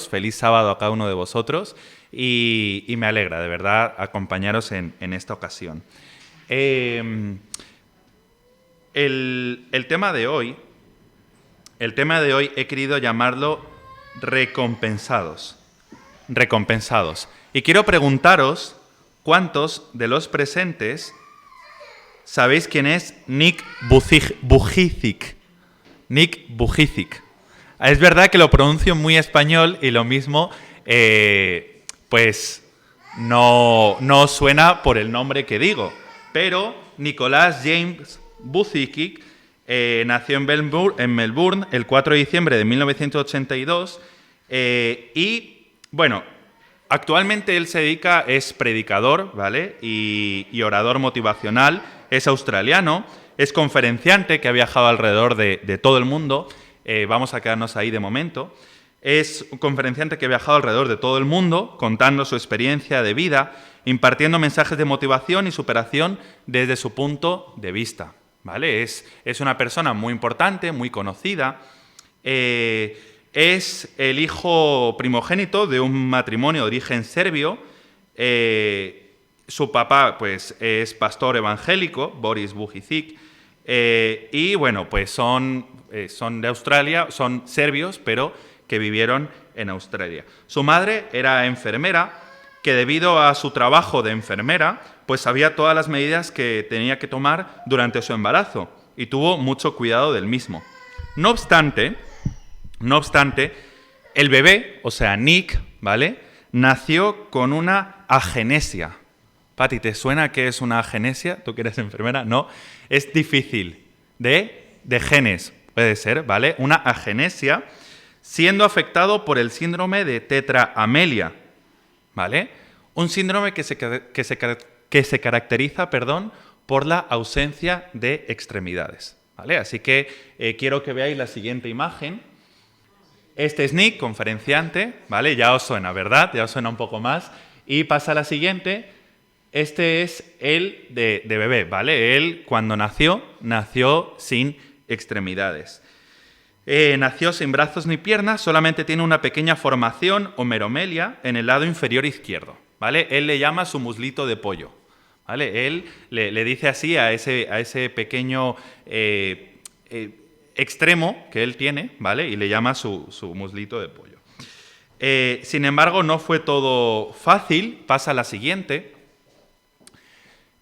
Dios, feliz sábado a cada uno de vosotros y me alegra de verdad acompañaros en esta ocasión. El tema de hoy he querido llamarlo recompensados. Recompensados. Y quiero preguntaros cuántos de los presentes sabéis quién es Nick Vujicic. Nick Vujicic. Es verdad que lo pronuncio muy español y lo mismo, pues no suena por el nombre que digo. Pero Nicolás James Vujicic nació en Melbourne el 4 de diciembre de 1982 y, bueno, actualmente él es predicador, ¿vale? Y orador motivacional, es australiano, es conferenciante que ha viajado alrededor de todo el mundo, vamos a quedarnos ahí de momento. Es un conferenciante que ha viajado alrededor de todo el mundo, contando su experiencia de vida, impartiendo mensajes de motivación y superación desde su punto de vista, ¿vale? Es una persona muy importante, muy conocida. Es el hijo primogénito de un matrimonio de origen serbio. Su papá, pues, es pastor evangélico, Boris Vujicic. Y, bueno, pues son de Australia, son serbios, pero que vivieron en Australia. Su madre era enfermera, que debido a su trabajo de enfermera, pues sabía todas las medidas que tenía que tomar durante su embarazo y tuvo mucho cuidado del mismo. No obstante, el bebé, o sea, Nick, ¿vale?, nació con una agenesia. Pati, ¿te suena qué es una agenesia? ¿Tú que eres enfermera? No, es difícil. De genes, puede ser, ¿vale? Una agenesia, siendo afectado por el síndrome de tetraamelia, ¿vale? Un síndrome que se caracteriza, por la ausencia de extremidades, ¿vale? Así que quiero que veáis la siguiente imagen. Este es Nick, conferenciante, ¿vale? Ya os suena, ¿verdad? Ya os suena un poco más. Y pasa a la siguiente. Este es él de bebé, ¿vale? Él, cuando nació sin extremidades. Nació sin brazos ni piernas, solamente tiene una pequeña formación o meromelia en el lado inferior izquierdo, ¿vale? Él le llama su muslito de pollo, ¿vale? Él le dice así a ese pequeño extremo que él tiene, ¿vale? Y le llama su muslito de pollo. Sin embargo, no fue todo fácil. Pasa a la siguiente.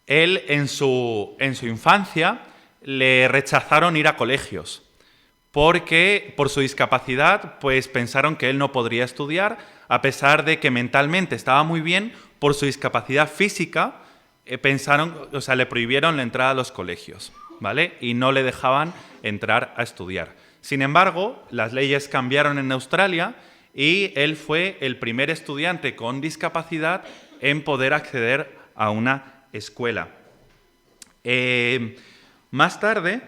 Él, en su infancia, le rechazaron ir a colegios porque por su discapacidad pues pensaron que él no podría estudiar, a pesar de que mentalmente estaba muy bien. Por su discapacidad física le prohibieron la entrada a los colegios, ¿vale? Y no le dejaban entrar a estudiar. Sin embargo, las leyes cambiaron en Australia y él fue el primer estudiante con discapacidad en poder acceder a una escuela. Más tarde,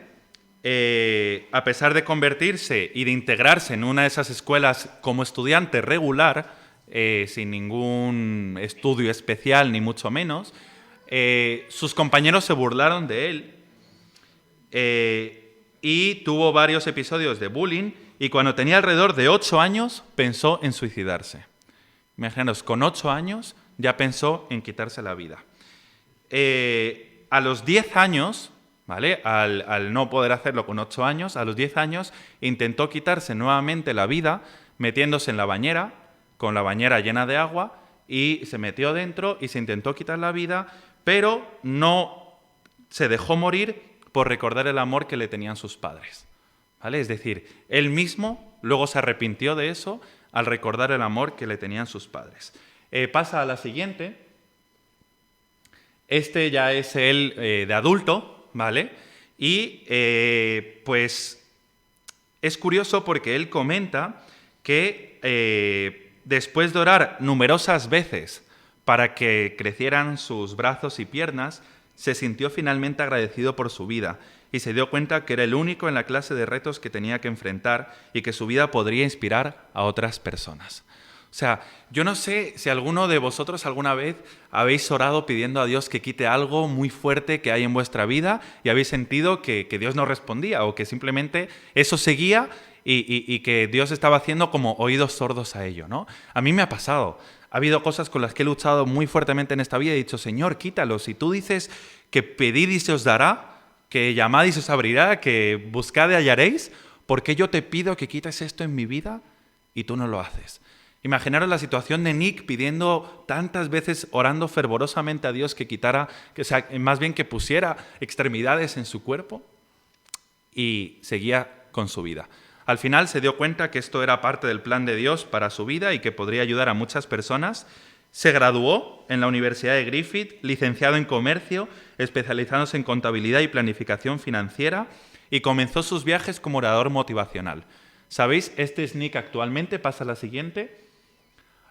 a pesar de convertirse y de integrarse en una de esas escuelas como estudiante regular, sin ningún estudio especial ni mucho menos, sus compañeros se burlaron de él y tuvo varios episodios de bullying, y cuando tenía alrededor de 8 años pensó en suicidarse. Imaginaos, con 8 años ya pensó en quitarse la vida. A los 10 años, ¿vale?, al no poder hacerlo con 8 años, a los 10 años intentó quitarse nuevamente la vida metiéndose en la bañera, con la bañera llena de agua, y se metió dentro y se intentó quitar la vida, pero no se dejó morir por recordar el amor que le tenían sus padres, ¿vale? Es decir, él mismo luego se arrepintió de eso al recordar el amor que le tenían sus padres. Pasa a la siguiente. Este ya es él de adulto, ¿vale? Y pues es curioso porque él comenta que después de orar numerosas veces para que crecieran sus brazos y piernas, se sintió finalmente agradecido por su vida y se dio cuenta que era el único en la clase de retos que tenía que enfrentar y que su vida podría inspirar a otras personas. O sea, yo no sé si alguno de vosotros alguna vez habéis orado pidiendo a Dios que quite algo muy fuerte que hay en vuestra vida y habéis sentido que Dios no respondía o que simplemente eso seguía y que Dios estaba haciendo como oídos sordos a ello, ¿no? A mí me ha pasado. Ha habido cosas con las que he luchado muy fuertemente en esta vida y he dicho, Señor, quítalo. Si tú dices que pedid y se os dará, que llamad y se os abrirá, que buscad y hallaréis, ¿por qué yo te pido que quites esto en mi vida y tú no lo haces? Imaginaros la situación de Nick pidiendo tantas veces, orando fervorosamente a Dios que quitara, más bien que pusiera extremidades en su cuerpo y seguía con su vida. Al final se dio cuenta que esto era parte del plan de Dios para su vida y que podría ayudar a muchas personas. Se graduó en la Universidad de Griffith, licenciado en comercio, especializándose en contabilidad y planificación financiera, y comenzó sus viajes como orador motivacional. ¿Sabéis? Este es Nick actualmente, pasa a la siguiente.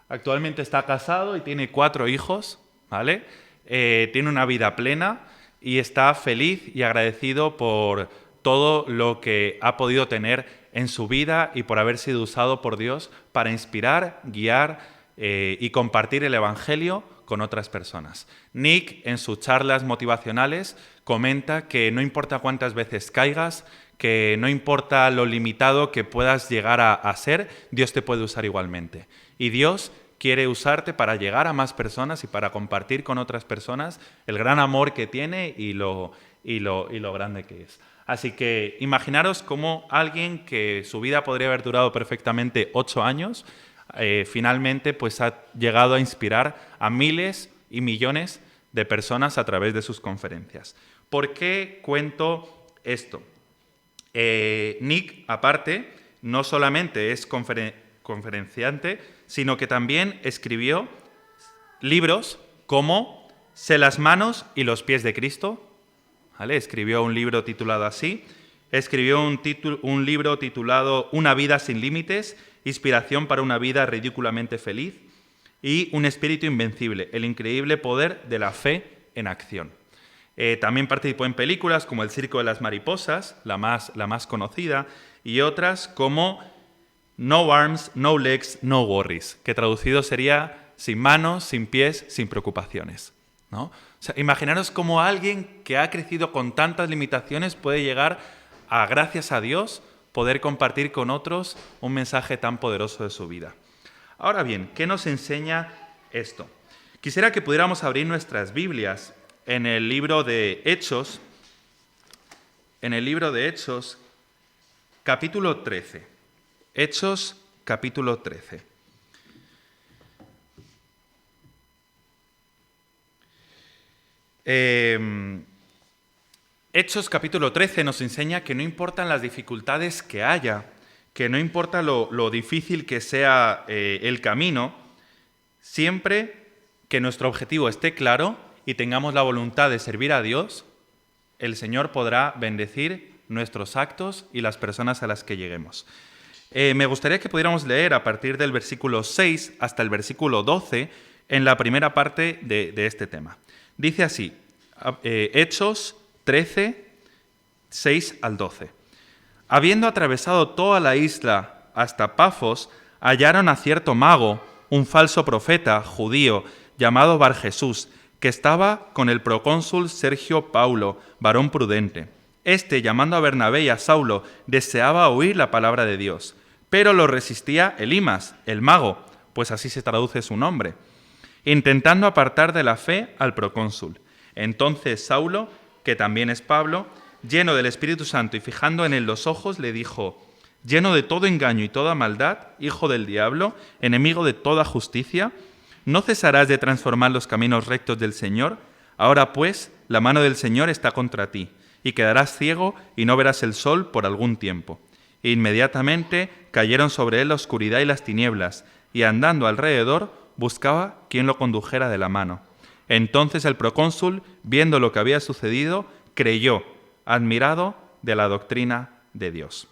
Actualmente está casado y tiene 4 hijos, ¿vale? Tiene una vida plena y está feliz y agradecido por todo lo que ha podido tener en su vida y por haber sido usado por Dios para inspirar, guiar y compartir el Evangelio con otras personas. Nick, en sus charlas motivacionales, comenta que no importa cuántas veces caigas, que no importa lo limitado que puedas llegar a ser, Dios te puede usar igualmente. Y Dios quiere usarte para llegar a más personas y para compartir con otras personas el gran amor que tiene y lo grande que es. Así que imaginaros cómo alguien que su vida podría haber durado perfectamente 8 años, finalmente pues ha llegado a inspirar a miles y millones de personas a través de sus conferencias. ¿Por qué cuento esto? Nick, aparte, no solamente es conferenciante, sino que también escribió libros como Sé las manos y los pies de Cristo, ¿vale? Escribió un libro titulado así, escribió un libro titulado Una vida sin límites, inspiración para una vida ridículamente feliz, y Un espíritu invencible, el increíble poder de la fe en acción. También participó en películas como El circo de las mariposas, la más conocida, y otras como No arms, no legs, no worries, que traducido sería sin manos, sin pies, sin preocupaciones, ¿no? O sea, imaginaros cómo alguien que ha crecido con tantas limitaciones puede llegar a, gracias a Dios, poder compartir con otros un mensaje tan poderoso de su vida. Ahora bien, ¿qué nos enseña esto? Quisiera que pudiéramos abrir nuestras Biblias en el libro de Hechos, capítulo 13. Hechos, capítulo 13. Hechos, capítulo 13 nos enseña que no importan las dificultades que haya, que no importa lo difícil que sea el camino, siempre que nuestro objetivo esté claro y tengamos la voluntad de servir a Dios, el Señor podrá bendecir nuestros actos y las personas a las que lleguemos. Me gustaría que pudiéramos leer a partir del versículo 6 hasta el versículo 12 en la primera parte de este tema. Dice así, Hechos 13, 6 al 12. Habiendo atravesado toda la isla hasta Pafos, hallaron a cierto mago, un falso profeta judío llamado Barjesús, que estaba con el procónsul Sergio Paulo, varón prudente. Este, llamando a Bernabé y a Saulo, deseaba oír la palabra de Dios, pero lo resistía Elimas, el mago, pues así se traduce su nombre, intentando apartar de la fe al procónsul. Entonces Saulo, que también es Pablo, lleno del Espíritu Santo y fijando en él los ojos, le dijo: lleno de todo engaño y toda maldad, hijo del diablo, enemigo de toda justicia, ¿no cesarás de transformar los caminos rectos del Señor? Ahora pues, la mano del Señor está contra ti, y quedarás ciego y no verás el sol por algún tiempo. E inmediatamente cayeron sobre él la oscuridad y las tinieblas, y andando alrededor buscaba quien lo condujera de la mano. Entonces el procónsul, viendo lo que había sucedido, creyó, admirado de la doctrina de Dios.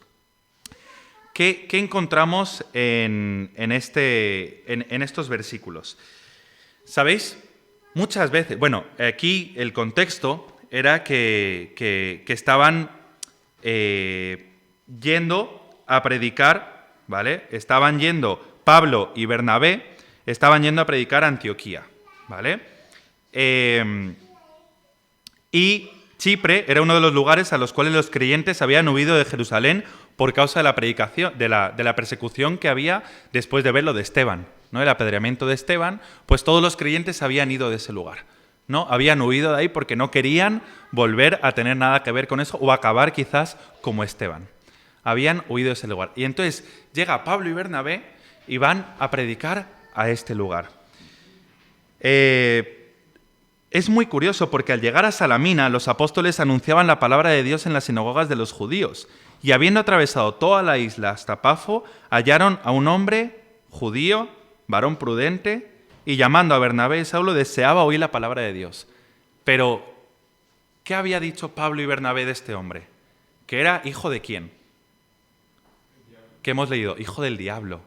¿Qué encontramos en estos versículos? ¿Sabéis? Muchas veces, aquí el contexto era que estaban yendo a predicar, ¿vale? Estaban yendo, Pablo y Bernabé estaban yendo a predicar a Antioquía, ¿vale? Y Chipre era uno de los lugares a los cuales los creyentes habían huido de Jerusalén por causa de la predicación, de la persecución que había después de ver lo de Esteban, ¿no? El apedreamiento de Esteban, pues todos los creyentes habían ido de ese lugar, ¿no? Habían huido de ahí porque no querían volver a tener nada que ver con eso o acabar quizás como Esteban. Habían huido de ese lugar. Y entonces llega Pablo y Bernabé y van a predicar a este lugar. Es muy curioso porque al llegar a Salamina, los apóstoles anunciaban la palabra de Dios en las sinagogas de los judíos. Y habiendo atravesado toda la isla hasta Pafo, hallaron a un hombre judío, varón prudente, y llamando a Bernabé y Saulo deseaba oír la palabra de Dios. Pero, ¿qué había dicho Pablo y Bernabé de este hombre? ¿Que era hijo de quién? ¿Qué hemos leído? Hijo del diablo.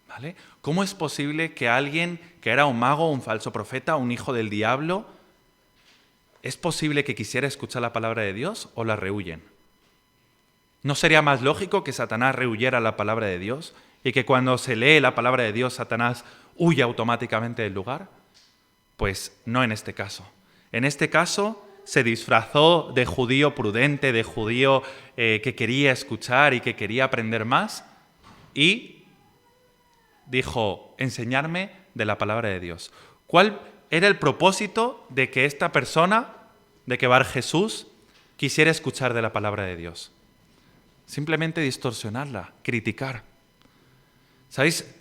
¿Vale? ¿Cómo es posible que alguien que era un mago, un falso profeta, un hijo del diablo, es posible que quisiera escuchar la palabra de Dios o la rehuyen? ¿No sería más lógico que Satanás rehuyera la palabra de Dios y que cuando se lee la palabra de Dios, Satanás huye automáticamente del lugar? Pues no en este caso. En este caso se disfrazó de judío prudente, de judío que quería escuchar y que quería aprender más y dijo, enseñarme de la palabra de Dios. ¿Cuál era el propósito de que esta persona, de que Bar Jesús, quisiera escuchar de la palabra de Dios? Simplemente distorsionarla, criticar. ¿Sabéis?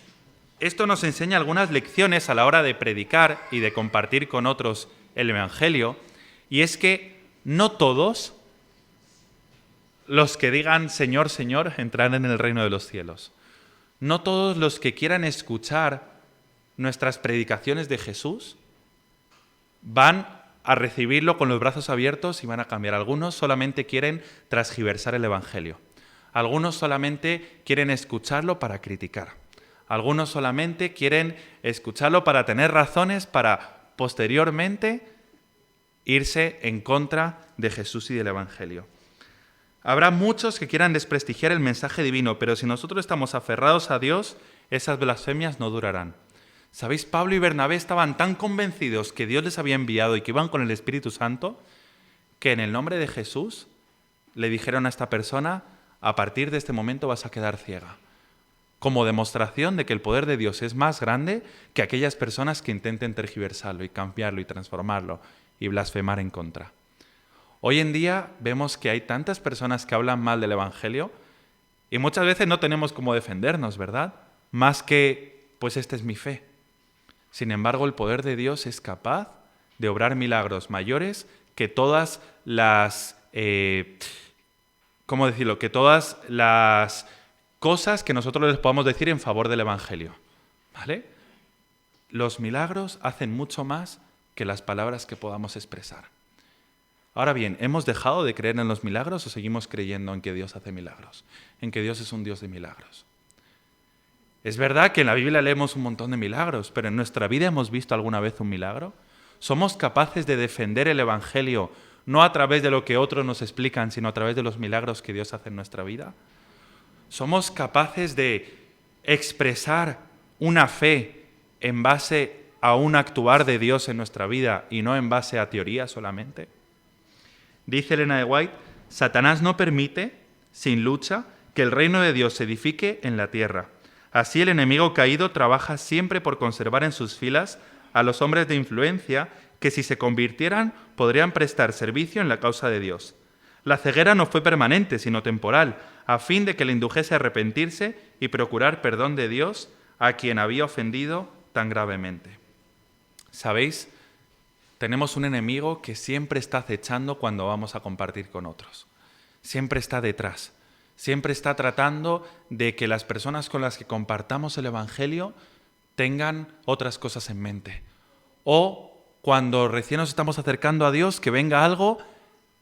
Esto nos enseña algunas lecciones a la hora de predicar y de compartir con otros el Evangelio, y es que no todos los que digan Señor, Señor entrarán en el reino de los cielos. No todos los que quieran escuchar nuestras predicaciones de Jesús van a recibirlo con los brazos abiertos y van a cambiar. Algunos solamente quieren transgiversar el Evangelio. Algunos solamente quieren escucharlo para criticar. Algunos solamente quieren escucharlo para tener razones para posteriormente irse en contra de Jesús y del Evangelio. Habrá muchos que quieran desprestigiar el mensaje divino, pero si nosotros estamos aferrados a Dios, esas blasfemias no durarán. ¿Sabéis? Pablo y Bernabé estaban tan convencidos que Dios les había enviado y que iban con el Espíritu Santo, que en el nombre de Jesús le dijeron a esta persona, a partir de este momento vas a quedar ciega. Como demostración de que el poder de Dios es más grande que aquellas personas que intenten tergiversarlo y cambiarlo y transformarlo y blasfemar en contra. Hoy en día vemos que hay tantas personas que hablan mal del Evangelio y muchas veces no tenemos cómo defendernos, ¿verdad? Más que, pues esta es mi fe. Sin embargo, el poder de Dios es capaz de obrar milagros mayores que todas las, ¿cómo decirlo? Que todas las cosas que nosotros les podamos decir en favor del Evangelio, ¿vale? Los milagros hacen mucho más que las palabras que podamos expresar. Ahora bien, ¿hemos dejado de creer en los milagros o seguimos creyendo en que Dios hace milagros? En que Dios es un Dios de milagros. Es verdad que en la Biblia leemos un montón de milagros, pero ¿en nuestra vida hemos visto alguna vez un milagro? ¿Somos capaces de defender el Evangelio no a través de lo que otros nos explican, sino a través de los milagros que Dios hace en nuestra vida? ¿Somos capaces de expresar una fe en base a un actuar de Dios en nuestra vida y no en base a teoría solamente? Dice Elena de White, Satanás no permite, sin lucha, que el reino de Dios se edifique en la tierra. Así el enemigo caído trabaja siempre por conservar en sus filas a los hombres de influencia que si se convirtieran podrían prestar servicio en la causa de Dios. La ceguera no fue permanente, sino temporal, a fin de que le indujese a arrepentirse y procurar perdón de Dios a quien había ofendido tan gravemente. ¿Sabéis? Tenemos un enemigo que siempre está acechando cuando vamos a compartir con otros. Siempre está detrás. Siempre está tratando de que las personas con las que compartamos el Evangelio tengan otras cosas en mente. O cuando recién nos estamos acercando a Dios, que venga algo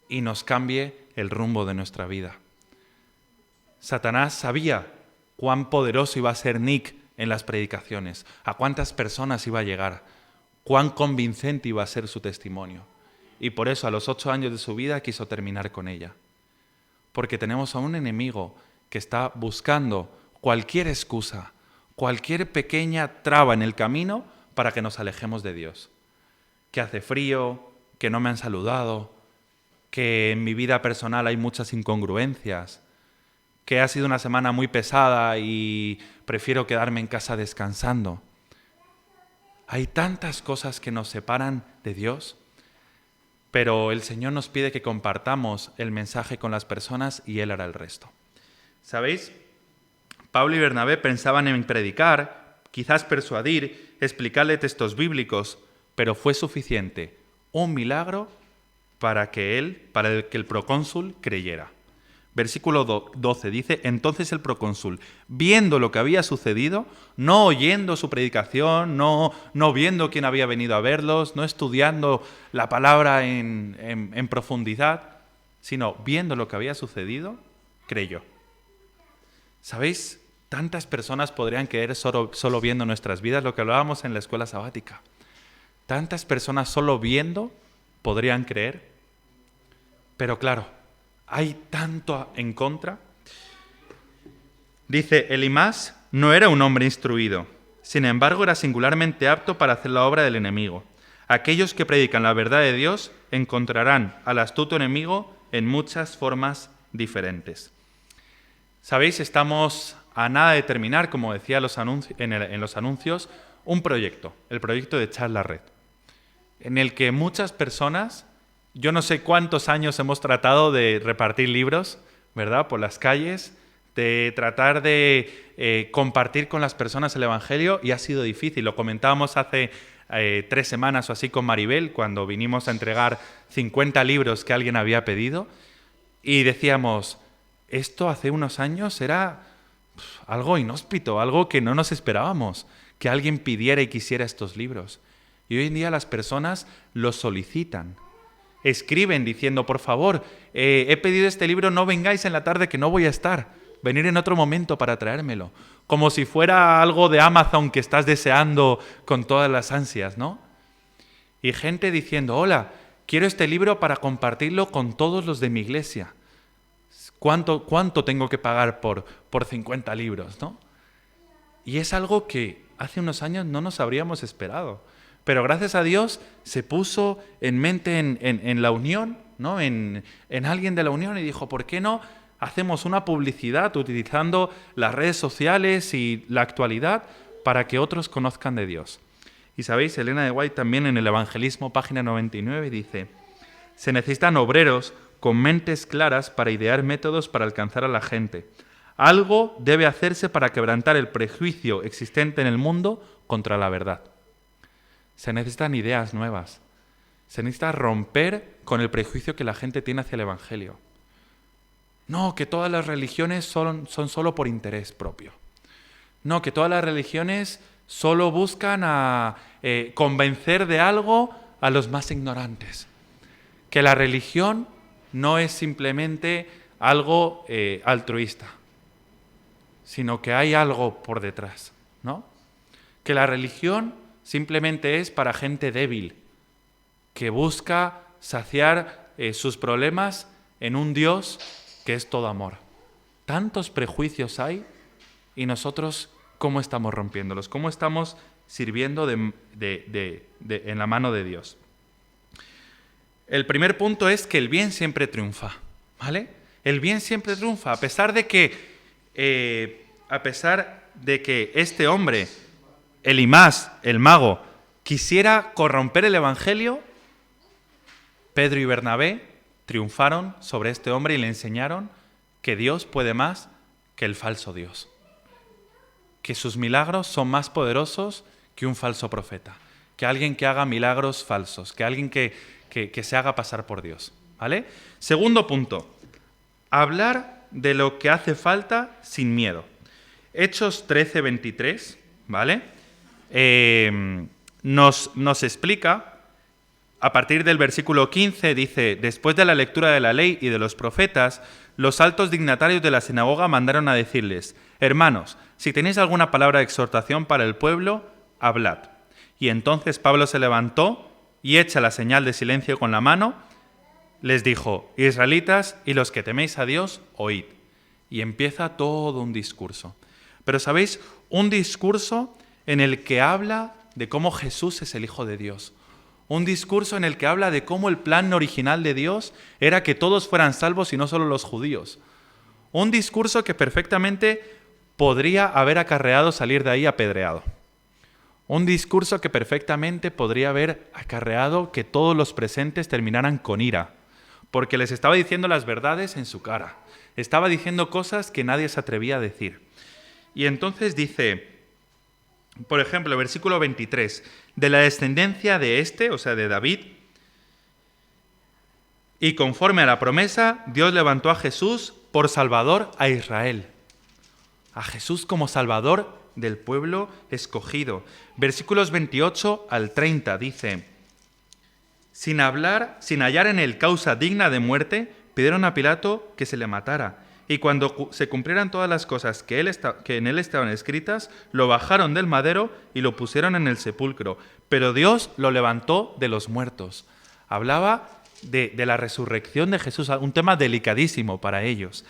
y nos cambie el rumbo de nuestra vida. Satanás sabía cuán poderoso iba a ser Nick en las predicaciones, a cuántas personas iba a llegar, cuán convincente iba a ser su testimonio. Y por eso a los 8 años de su vida quiso terminar con ella. Porque tenemos a un enemigo que está buscando cualquier excusa, cualquier pequeña traba en el camino para que nos alejemos de Dios. Que hace frío, que no me han saludado, que en mi vida personal hay muchas incongruencias, que ha sido una semana muy pesada y prefiero quedarme en casa descansando. Hay tantas cosas que nos separan de Dios, pero el Señor nos pide que compartamos el mensaje con las personas y Él hará el resto. ¿Sabéis? Pablo y Bernabé pensaban en predicar, quizás persuadir, explicarle textos bíblicos, pero fue suficiente un milagro para que el procónsul creyera. Versículo 12 dice: entonces el procónsul, viendo lo que había sucedido, no oyendo su predicación, no viendo quién había venido a verlos, no estudiando la palabra en profundidad, sino viendo lo que había sucedido, creyó. ¿Sabéis? Tantas personas podrían creer solo viendo nuestras vidas, lo que hablábamos en la escuela sabática. Tantas personas solo viendo podrían creer. Pero claro, hay tanto en contra. Dice, Elimás no era un hombre instruido, sin embargo era singularmente apto para hacer la obra del enemigo. Aquellos que predican la verdad de Dios encontrarán al astuto enemigo en muchas formas diferentes. Sabéis, estamos a nada de terminar, como decía en los anuncios, un proyecto, el proyecto de Echar la Red, en el que muchas personas, yo no sé cuántos años hemos tratado de repartir libros, ¿verdad?, por las calles, de tratar de compartir con las personas el Evangelio, y ha sido difícil. Lo comentábamos hace 3 semanas o así con Maribel, cuando vinimos a entregar 50 libros que alguien había pedido, y decíamos, esto hace unos años era algo inhóspito, algo que no nos esperábamos, que alguien pidiera y quisiera estos libros. Y hoy en día las personas los solicitan. Escriben diciendo, por favor, he pedido este libro, no vengáis en la tarde que no voy a estar. Venir en otro momento para traérmelo. Como si fuera algo de Amazon que estás deseando con todas las ansias, ¿no? Y gente diciendo, hola, quiero este libro para compartirlo con todos los de mi iglesia. ¿Cuánto tengo que pagar por 50 libros, ¿no? Y es algo que hace unos años no nos habríamos esperado. Pero gracias a Dios se puso en mente en la unión, ¿no? En alguien de la unión, y dijo, ¿por qué no hacemos una publicidad utilizando las redes sociales y la actualidad para que otros conozcan de Dios? Y sabéis, Elena de White también en el Evangelismo, página 99, dice, se necesitan obreros con mentes claras para idear métodos para alcanzar a la gente. Algo debe hacerse para quebrantar el prejuicio existente en el mundo contra la verdad. Se necesitan ideas nuevas. Se necesita romper con el prejuicio que la gente tiene hacia el Evangelio. No, que todas las religiones son solo por interés propio. No, que todas las religiones solo buscan convencer de algo a los más ignorantes. Que la religión no es simplemente algo altruista, sino que hay algo por detrás, ¿no? Que la religión simplemente es para gente débil, que busca saciar sus problemas en un Dios que es todo amor. Tantos prejuicios hay, y nosotros, ¿cómo estamos rompiéndolos? ¿Cómo estamos sirviendo en la mano de Dios? El primer punto es que el bien siempre triunfa, ¿vale? El bien siempre triunfa, a pesar de que este hombre, Elimás, el mago, quisiera corromper el Evangelio, Pedro y Bernabé triunfaron sobre este hombre y le enseñaron que Dios puede más que el falso Dios, que sus milagros son más poderosos que un falso profeta, que alguien que haga milagros falsos, que alguien que se haga pasar por Dios, ¿vale? Segundo punto, hablar de lo que hace falta sin miedo. Hechos 13:23, ¿vale? Nos explica, a partir del versículo 15, dice, después de la lectura de la ley y de los profetas, los altos dignatarios de la sinagoga mandaron a decirles, hermanos, si tenéis alguna palabra de exhortación para el pueblo, hablad. Y entonces Pablo se levantó y, hecha la señal de silencio con la mano, les dijo, israelitas y los que teméis a Dios, oíd. Y empieza todo un discurso. Pero ¿sabéis? Un discurso en el que habla de cómo Jesús es el Hijo de Dios. Un discurso en el que habla de cómo el plan original de Dios era que todos fueran salvos y no solo los judíos. Un discurso que perfectamente podría haber acarreado salir de ahí apedreado. Un discurso que perfectamente podría haber acarreado que todos los presentes terminaran con ira, porque les estaba diciendo las verdades en su cara. Estaba diciendo cosas que nadie se atrevía a decir. Y entonces dice, por ejemplo, versículo 23, de la descendencia de este, o sea, de David, y conforme a la promesa, Dios levantó a Jesús por Salvador a Israel. A Jesús como Salvador del pueblo escogido. Versículos 28 al 30 dice, sin hallar en él causa digna de muerte, pidieron a Pilato que se le matara. Y cuando se cumplieran todas las cosas que en él estaban escritas, lo bajaron del madero y lo pusieron en el sepulcro. Pero Dios lo levantó de los muertos. Hablaba de la resurrección de Jesús, un tema delicadísimo para ellos.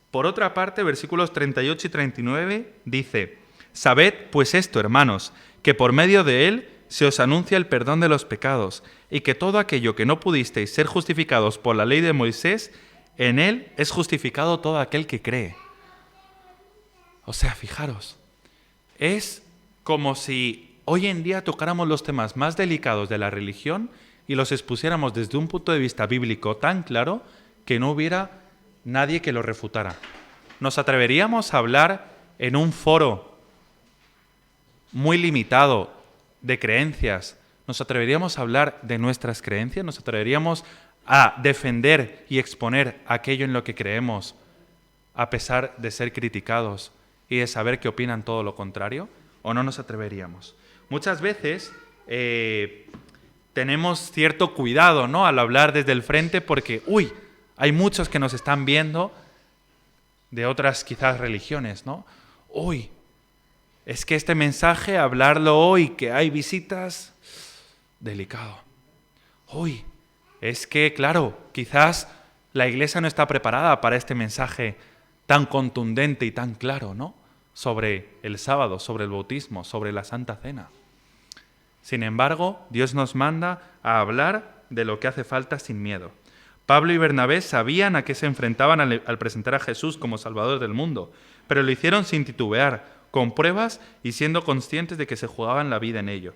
Por otra parte, versículos 38 y 39 dice, sabed pues esto, hermanos, que por medio de él se os anuncia el perdón de los pecados, y que todo aquello que no pudisteis ser justificados por la ley de Moisés, en él es justificado todo aquel que cree. O sea, fijaros, es como si hoy en día tocáramos los temas más delicados de la religión y los expusiéramos desde un punto de vista bíblico tan claro que no hubiera nadie que lo refutara. ¿Nos atreveríamos a hablar en un foro muy limitado de creencias? ¿Nos atreveríamos a hablar de nuestras creencias? ¿Nos atreveríamos a defender y exponer aquello en lo que creemos a pesar de ser criticados y de saber que opinan todo lo contrario? ¿O no nos atreveríamos? Muchas veces tenemos cierto cuidado, ¿no?, al hablar desde el frente porque, hay muchos que nos están viendo de otras quizás religiones, ¿no? Es que este mensaje, hablarlo hoy, que hay visitas, delicado. Es que, claro, quizás la iglesia no está preparada para este mensaje tan contundente y tan claro, ¿no?, sobre el sábado, sobre el bautismo, sobre la Santa Cena. Sin embargo, Dios nos manda a hablar de lo que hace falta sin miedo. Pablo y Bernabé sabían a qué se enfrentaban al presentar a Jesús como Salvador del mundo, pero lo hicieron sin titubear, con pruebas y siendo conscientes de que se jugaban la vida en ello.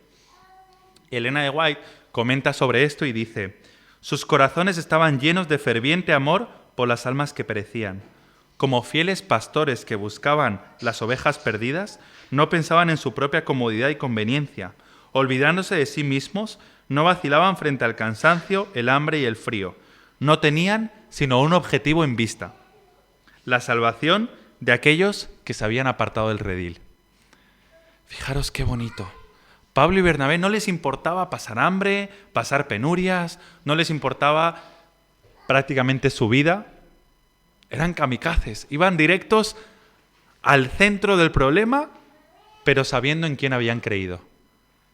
Elena de White comenta sobre esto y dice, sus corazones estaban llenos de ferviente amor por las almas que perecían. Como fieles pastores que buscaban las ovejas perdidas, no pensaban en su propia comodidad y conveniencia. Olvidándose de sí mismos, no vacilaban frente al cansancio, el hambre y el frío. No tenían sino un objetivo en vista: la salvación de aquellos que se habían apartado del redil. Fijaros qué bonito. Pablo y Bernabé no les importaba pasar hambre, pasar penurias, no les importaba prácticamente su vida. Eran kamikazes, iban directos al centro del problema, pero sabiendo en quién habían creído,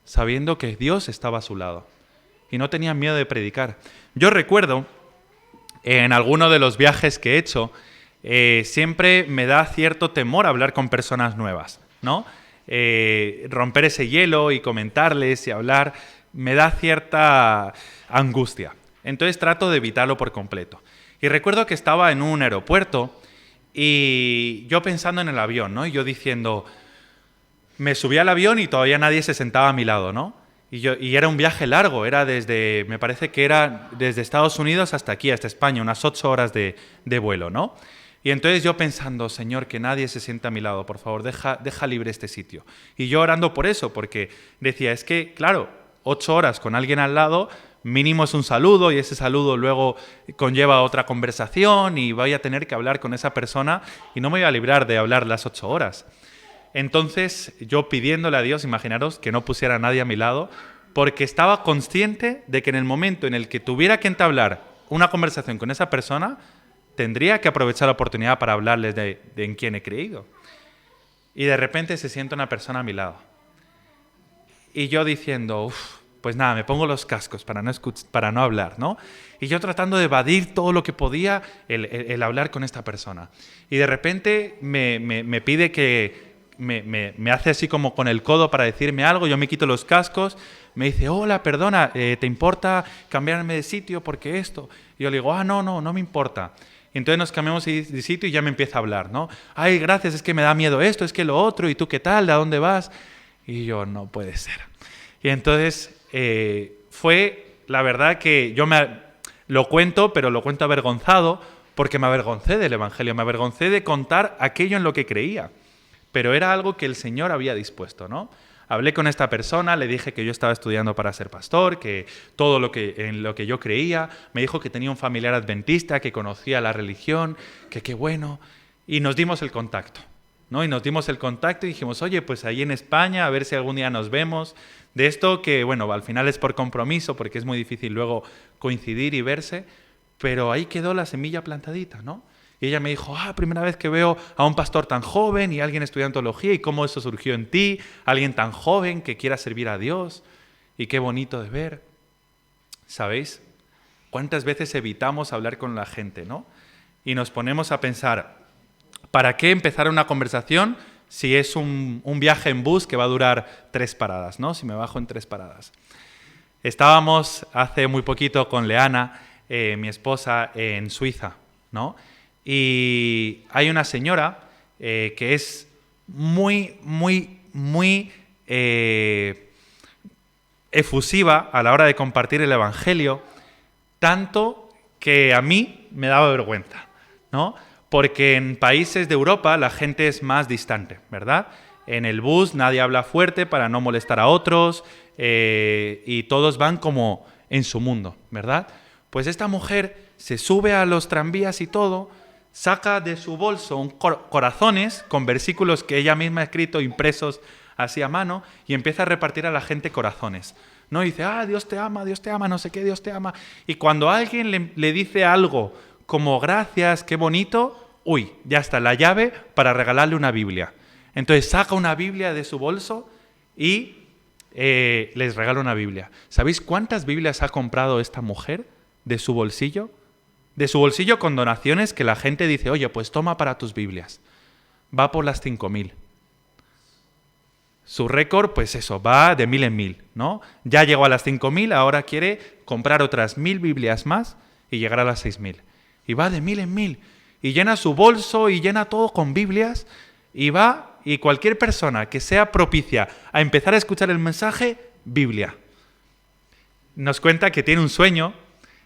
sabiendo que Dios estaba a su lado. Y no tenían miedo de predicar. Yo recuerdo, en alguno de los viajes que he hecho, siempre me da cierto temor hablar con personas nuevas, ¿no? Romper ese hielo y comentarles y hablar me da cierta angustia. Entonces trato de evitarlo por completo. Y recuerdo que estaba en un aeropuerto y yo pensando en el avión, ¿no? Y yo diciendo, me subí al avión y todavía nadie se sentaba a mi lado, ¿no? Y era un viaje largo, me parece que era desde Estados Unidos hasta aquí, hasta España, unas 8 horas de vuelo, ¿no? Y entonces yo pensando, Señor, que nadie se sienta a mi lado, por favor, deja libre este sitio. Y yo orando por eso, porque decía, es que, claro, 8 horas con alguien al lado, mínimo es un saludo, y ese saludo luego conlleva otra conversación, y voy a tener que hablar con esa persona, y no me voy a librar de hablar las 8 horas. Entonces, yo pidiéndole a Dios, imaginaros, que no pusiera a nadie a mi lado, porque estaba consciente de que en el momento en el que tuviera que entablar una conversación con esa persona, tendría que aprovechar la oportunidad para hablarles de en quién he creído. Y de repente se sienta una persona a mi lado. Y yo diciendo, pues nada, me pongo los cascos para no hablar, ¿no? Y yo tratando de evadir todo lo que podía el hablar con esta persona. Y de repente me pide que... Me hace así como con el codo para decirme algo, yo me quito los cascos, me dice, hola, perdona, ¿te importa cambiarme de sitio porque esto? Y yo le digo, no me importa. Y entonces nos cambiamos de sitio y ya me empieza a hablar, ¿no? Ay, gracias, es que me da miedo esto, es que lo otro, ¿y tú qué tal? ¿A dónde vas? Y yo, no puede ser. Y entonces fue, la verdad que lo cuento, pero lo cuento avergonzado, porque me avergoncé del Evangelio, me avergoncé de contar aquello en lo que creía. Pero era algo que el Señor había dispuesto, ¿no? Hablé con esta persona, le dije que yo estaba estudiando para ser pastor, que en lo que yo creía, me dijo que tenía un familiar adventista, que conocía la religión, que qué bueno, y nos dimos el contacto, ¿no? Y nos dimos el contacto y dijimos, oye, pues ahí en España, a ver si algún día nos vemos. De esto que, bueno, al final es por compromiso, porque es muy difícil luego coincidir y verse, pero ahí quedó la semilla plantadita, ¿no? Y ella me dijo, primera vez que veo a un pastor tan joven y alguien estudiando teología y cómo eso surgió en ti, alguien tan joven que quiera servir a Dios y qué bonito de ver. ¿Sabéis? ¿Cuántas veces evitamos hablar con la gente, ¿no? Y nos ponemos a pensar, ¿para qué empezar una conversación si es un viaje en bus que va a durar 3 paradas, ¿no? Si me bajo en 3 paradas. Estábamos hace muy poquito con Leana, mi esposa, en Suiza, ¿no? Y hay una señora que es muy efusiva a la hora de compartir el Evangelio, tanto que a mí me daba vergüenza, ¿no? Porque en países de Europa la gente es más distante, ¿verdad? En el bus nadie habla fuerte para no molestar a otros y todos van como en su mundo, ¿verdad? Pues esta mujer se sube a los tranvías y todo, saca de su bolso corazones con versículos que ella misma ha escrito, impresos así a mano, y empieza a repartir a la gente corazones. ¿No? Y dice, Dios te ama, no sé qué, Dios te ama. Y cuando alguien le dice algo como gracias, qué bonito, ya está la llave para regalarle una Biblia. Entonces saca una Biblia de su bolso y les regala una Biblia. ¿Sabéis cuántas Biblias ha comprado esta mujer de su bolsillo? De su bolsillo con donaciones que la gente dice, oye, pues toma para tus Biblias. Va por las 5.000. Su récord, pues eso, va de 1.000 en 1.000, ¿no? Ya llegó a las 5.000, ahora quiere comprar otras 1.000 Biblias más y llegar a las 6.000. Y va de 1.000 en 1.000. Y llena su bolso y llena todo con Biblias. Y va, y cualquier persona que sea propicia a empezar a escuchar el mensaje, Biblia. Nos cuenta que tiene un sueño.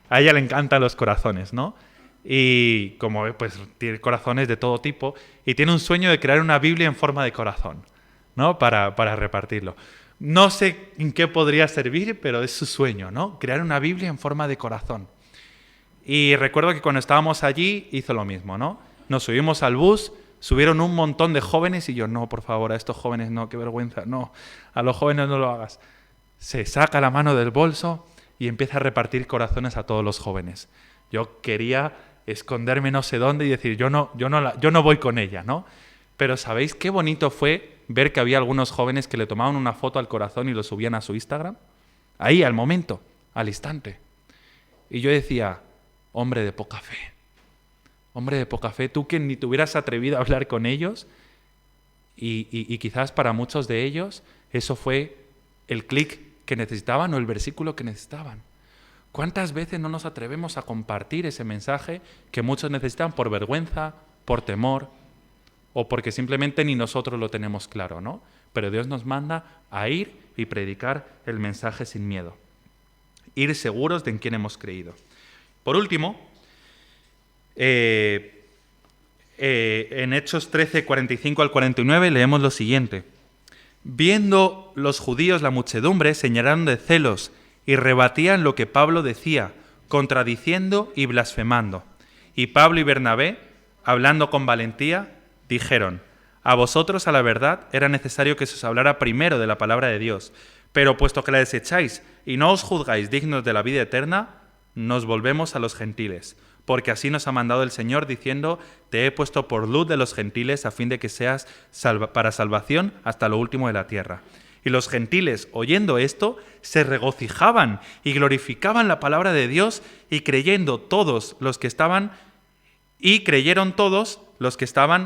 A ella le encantan los corazones, ¿no? Y como pues tiene corazones de todo tipo, y tiene un sueño de crear una Biblia en forma de corazón, ¿no? Para repartirlo. No sé en qué podría servir, pero es su sueño, ¿no? Crear una Biblia en forma de corazón. Y recuerdo que cuando estábamos allí hizo lo mismo, ¿no? Nos subimos al bus, subieron un montón de jóvenes y yo, no, por favor, a estos jóvenes no, qué vergüenza, no, a los jóvenes no lo hagas. Se saca la mano del bolso y empieza a repartir corazones a todos los jóvenes. Yo quería esconderme no sé dónde y decir, yo no voy con ella, ¿no? Pero ¿sabéis qué bonito fue ver que había algunos jóvenes que le tomaban una foto al corazón y lo subían a su Instagram? Ahí, al momento, al instante. Y yo decía, hombre de poca fe, tú que ni te hubieras atrevido a hablar con ellos y quizás para muchos de ellos eso fue el clic que necesitaban o el versículo que necesitaban. ¿Cuántas veces no nos atrevemos a compartir ese mensaje que muchos necesitan por vergüenza, por temor o porque simplemente ni nosotros lo tenemos claro, ¿no? Pero Dios nos manda a ir y predicar el mensaje sin miedo. Ir seguros de en quién hemos creído. Por último, en Hechos 13, 45 al 49 leemos lo siguiente. Viendo los judíos la muchedumbre, se llenaron de celos y rebatían lo que Pablo decía, contradiciendo y blasfemando. Y Pablo y Bernabé, hablando con valentía, dijeron, a vosotros a la verdad era necesario que se os hablara primero de la palabra de Dios, pero puesto que la desecháis y no os juzgáis dignos de la vida eterna, nos volvemos a los gentiles, porque así nos ha mandado el Señor diciendo, te he puesto por luz de los gentiles a fin de que seas para salvación hasta lo último de la tierra. Y los gentiles, oyendo esto, se regocijaban y glorificaban la palabra de Dios y creyeron todos los que estaban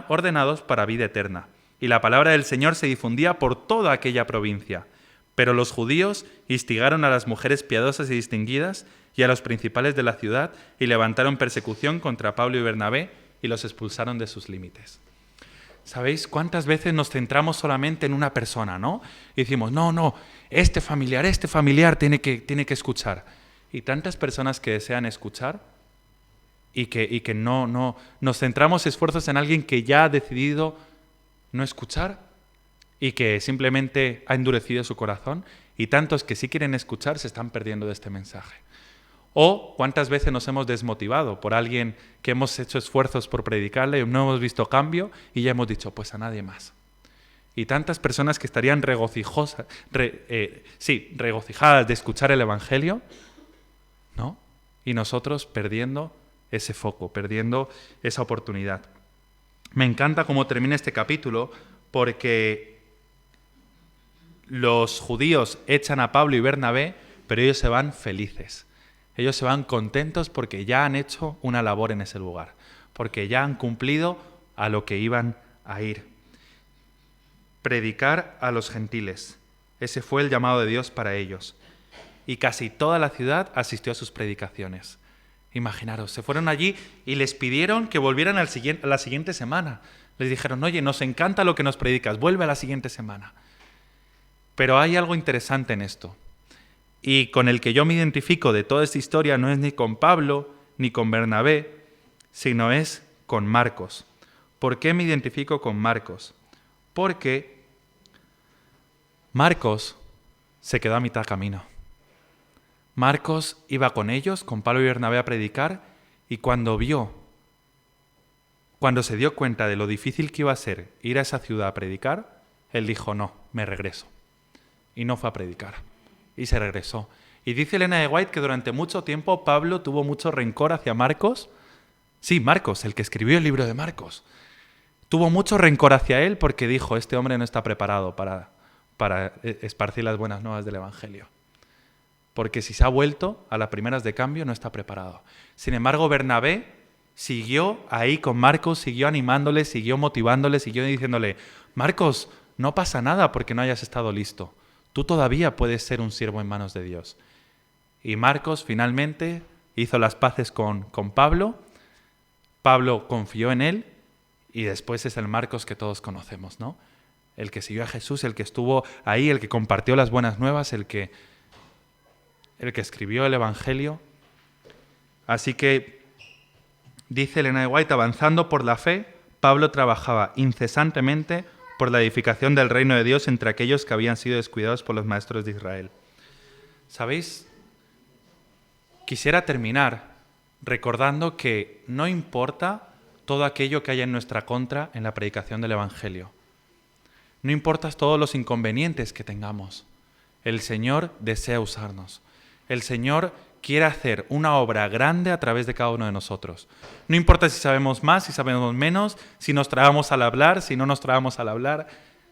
ordenados para vida eterna. Y la palabra del Señor se difundía por toda aquella provincia. Pero los judíos instigaron a las mujeres piadosas y distinguidas y a los principales de la ciudad y levantaron persecución contra Pablo y Bernabé y los expulsaron de sus límites. ¿Sabéis cuántas veces nos centramos solamente en una persona, no? Y decimos, no, este familiar tiene que escuchar. Y tantas personas que desean escuchar y que no nos centramos esfuerzos en alguien que ya ha decidido no escuchar y que simplemente ha endurecido su corazón, y tantos que sí quieren escuchar se están perdiendo de este mensaje. O cuántas veces nos hemos desmotivado por alguien que hemos hecho esfuerzos por predicarle y no hemos visto cambio y ya hemos dicho, pues a nadie más. Y tantas personas que estarían regocijadas de escuchar el Evangelio, ¿no? Y nosotros perdiendo ese foco, perdiendo esa oportunidad. Me encanta cómo termina este capítulo, porque los judíos echan a Pablo y Bernabé, pero ellos se van felices. Ellos se van contentos porque ya han hecho una labor en ese lugar, porque ya han cumplido a lo que iban a ir. Predicar a los gentiles. Ese fue el llamado de Dios para ellos. Y casi toda la ciudad asistió a sus predicaciones. Imaginaros, se fueron allí y les pidieron que volvieran a la siguiente semana. Les dijeron, oye, nos encanta lo que nos predicas, vuelve a la siguiente semana. Pero hay algo interesante en esto. Y con el que yo me identifico de toda esta historia no es ni con Pablo ni con Bernabé, sino es con Marcos. ¿Por qué me identifico con Marcos? Porque Marcos se quedó a mitad camino. Marcos iba con ellos, con Pablo y Bernabé, a predicar, y cuando se dio cuenta de lo difícil que iba a ser ir a esa ciudad a predicar, él dijo, no, me regreso. Y no fue a predicar. Y se regresó. Y dice Elena de White que durante mucho tiempo Pablo tuvo mucho rencor hacia Marcos. Sí, Marcos, el que escribió el libro de Marcos. Tuvo mucho rencor hacia él porque dijo, este hombre no está preparado para esparcir las buenas nuevas del Evangelio. Porque si se ha vuelto a las primeras de cambio, no está preparado. Sin embargo, Bernabé siguió ahí con Marcos, siguió animándole, siguió motivándole, siguió diciéndole, Marcos, no pasa nada porque no hayas estado listo. Tú todavía puedes ser un siervo en manos de Dios. Y Marcos finalmente hizo las paces con Pablo. Pablo confió en él y después es el Marcos que todos conocemos, ¿no? El que siguió a Jesús, el que estuvo ahí, el que compartió las buenas nuevas, el que escribió el Evangelio. Así que, dice Elena de White, avanzando por la fe, Pablo trabajaba incesantemente por la edificación del reino de Dios entre aquellos que habían sido descuidados por los maestros de Israel. ¿Sabéis? Quisiera terminar recordando que no importa todo aquello que haya en nuestra contra en la predicación del Evangelio. No importa todos los inconvenientes que tengamos. El Señor desea usarnos. El Señor quiere hacer una obra grande a través de cada uno de nosotros. No importa si sabemos más, si sabemos menos, si nos trabamos al hablar, si no nos trabamos al hablar,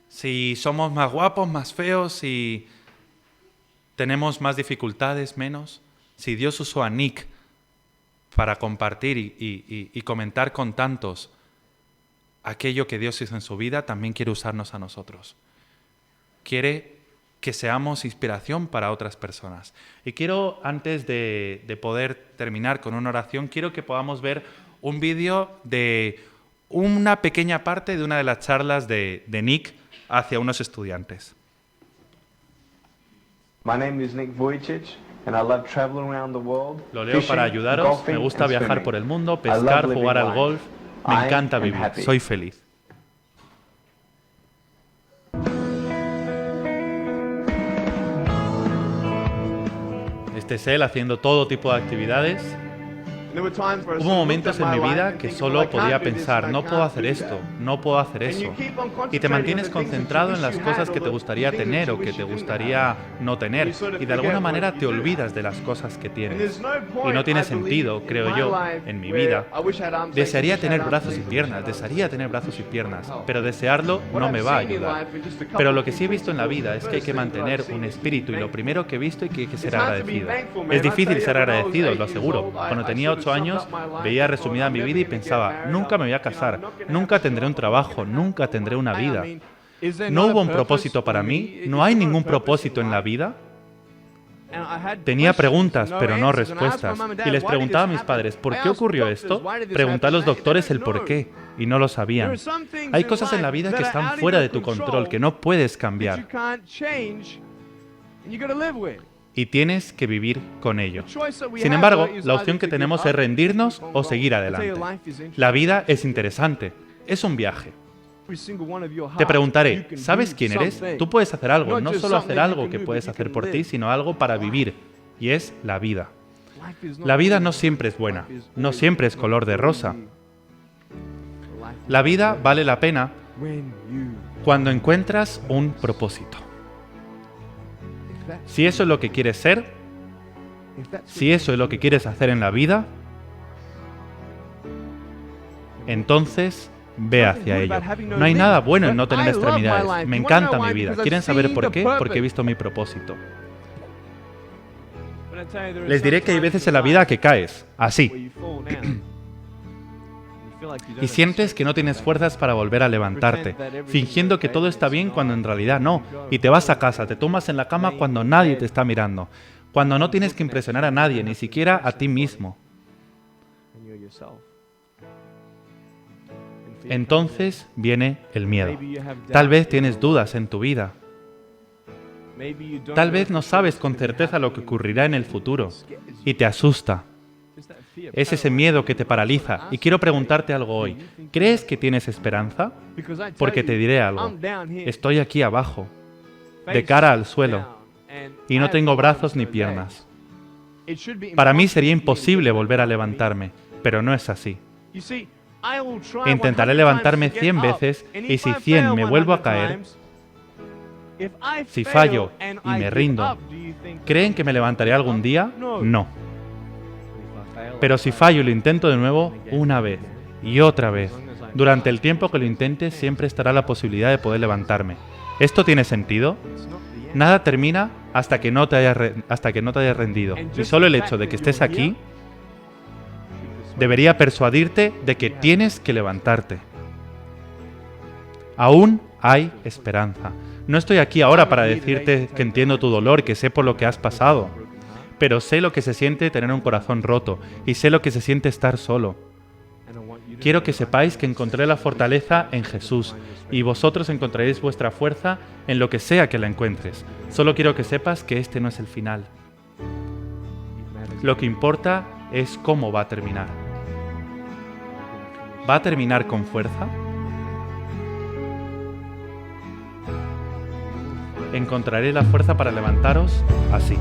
si somos más guapos, más feos, si tenemos más dificultades, menos. Si Dios usó a Nick para compartir y comentar con tantos aquello que Dios hizo en su vida, también quiere usarnos a nosotros. Quiere que seamos inspiración para otras personas. Y quiero, antes de poder terminar con una oración, quiero que podamos ver un vídeo de una pequeña parte de una de las charlas de Nick hacia unos estudiantes. My name is Nick Vujicic, and I love traveling around the world. Lo leo para ayudaros. Me gusta viajar por el mundo, pescar, jugar al golf. Me encanta vivir. Soy feliz. Este es él haciendo todo tipo de actividades. Hubo momentos en mi vida que solo podía pensar, no puedo hacer esto, no puedo hacer eso. Y te mantienes concentrado en las cosas que te gustaría tener o que te gustaría no tener. Y de alguna manera te olvidas de las cosas que tienes. Y no tiene sentido, creo yo, en mi vida. Desearía tener brazos y piernas, pero desearlo no me va a ayudar. Pero lo que sí he visto en la vida es que hay que mantener un espíritu, y lo primero que he visto es que hay que ser agradecido. Es difícil ser agradecido, lo aseguro. Cuando tenía 8 años, veía resumida mi vida y pensaba, nunca me voy a casar, nunca tendré un trabajo, nunca tendré una vida. ¿No hubo un propósito para mí? ¿No hay ningún propósito en la vida? Tenía preguntas, pero no respuestas. Y les preguntaba a mis padres, ¿por qué ocurrió esto? Pregunté a los doctores el por qué, y no lo sabían. Hay cosas en la vida que están fuera de tu control, que no puedes cambiar. Y tienes que vivir con ello. Sin embargo, la opción que tenemos es rendirnos o seguir adelante. La vida es interesante, es un viaje. Te preguntaré, ¿sabes quién eres? Tú puedes hacer algo, no solo hacer algo que puedes hacer por ti, sino algo para vivir, y es la vida. La vida no siempre es buena, no siempre es color de rosa. La vida vale la pena cuando encuentras un propósito. Si eso es lo que quieres ser, si eso es lo que quieres hacer en la vida, entonces ve hacia ello. No hay nada bueno en no tener extremidades. Me encanta mi vida. ¿Quieren saber por qué? Porque he visto mi propósito. Les diré que hay veces en la vida que caes, así, y sientes que no tienes fuerzas para volver a levantarte, fingiendo que todo está bien cuando en realidad no, y te vas a casa, te tumbas en la cama cuando nadie te está mirando, cuando no tienes que impresionar a nadie, ni siquiera a ti mismo. Entonces viene el miedo. Tal vez tienes dudas en tu vida. Tal vez no sabes con certeza lo que ocurrirá en el futuro y te asusta. Es ese miedo que te paraliza. Y quiero preguntarte algo hoy. ¿Crees que tienes esperanza? Porque te diré algo. Estoy aquí abajo, de cara al suelo, y no tengo brazos ni piernas. Para mí sería imposible volver a levantarme, pero no es así. Intentaré levantarme 100 veces y si 100 me vuelvo a caer, si fallo y me rindo, ¿creen que me levantaré algún día? No. Pero si fallo y lo intento de nuevo, una vez y otra vez, durante el tiempo que lo intente siempre estará la posibilidad de poder levantarme. ¿Esto tiene sentido? Nada termina hasta que no te hayas rendido. Y solo el hecho de que estés aquí debería persuadirte de que tienes que levantarte. Aún hay esperanza. No estoy aquí ahora para decirte que entiendo tu dolor, que sé por lo que has pasado, pero sé lo que se siente tener un corazón roto y sé lo que se siente estar solo. Quiero que sepáis que encontré la fortaleza en Jesús y vosotros encontraréis vuestra fuerza en lo que sea que la encuentres. Solo quiero que sepas que este no es el final. Lo que importa es cómo va a terminar. ¿Va a terminar con fuerza? Encontraré la fuerza para levantaros así.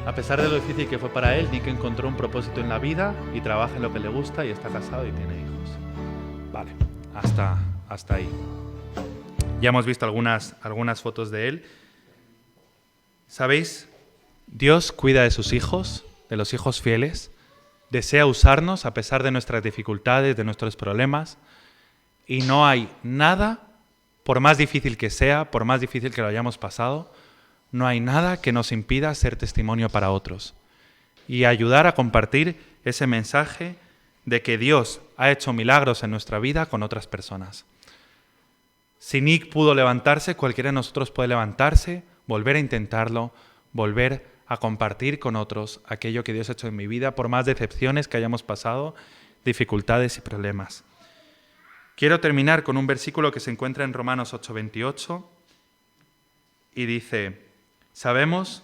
A pesar de lo difícil que fue para él, Nick encontró un propósito en la vida y trabaja en lo que le gusta y está casado y tiene hijos. Vale, hasta ahí. Ya hemos visto algunas fotos de él. ¿Sabéis? Dios cuida de sus hijos, de los hijos fieles. Desea usarnos a pesar de nuestras dificultades, de nuestros problemas. Y no hay nada, por más difícil que sea, por más difícil que lo hayamos pasado, no hay nada que nos impida ser testimonio para otros y ayudar a compartir ese mensaje de que Dios ha hecho milagros en nuestra vida con otras personas. Si Nick pudo levantarse, cualquiera de nosotros puede levantarse, volver a intentarlo, volver a compartir con otros aquello que Dios ha hecho en mi vida, por más decepciones que hayamos pasado, dificultades y problemas. Quiero terminar con un versículo que se encuentra en Romanos 8:28 y dice: sabemos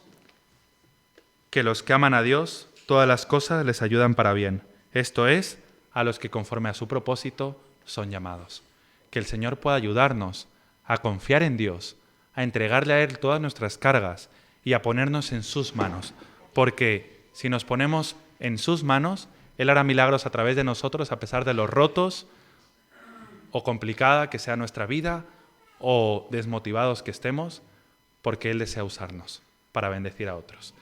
que los que aman a Dios, todas las cosas les ayudan para bien. Esto es, a los que conforme a su propósito son llamados. Que el Señor pueda ayudarnos a confiar en Dios, a entregarle a Él todas nuestras cargas y a ponernos en sus manos. Porque si nos ponemos en sus manos, Él hará milagros a través de nosotros a pesar de los rotos o complicada que sea nuestra vida o desmotivados que estemos, porque Él desea usarnos para bendecir a otros.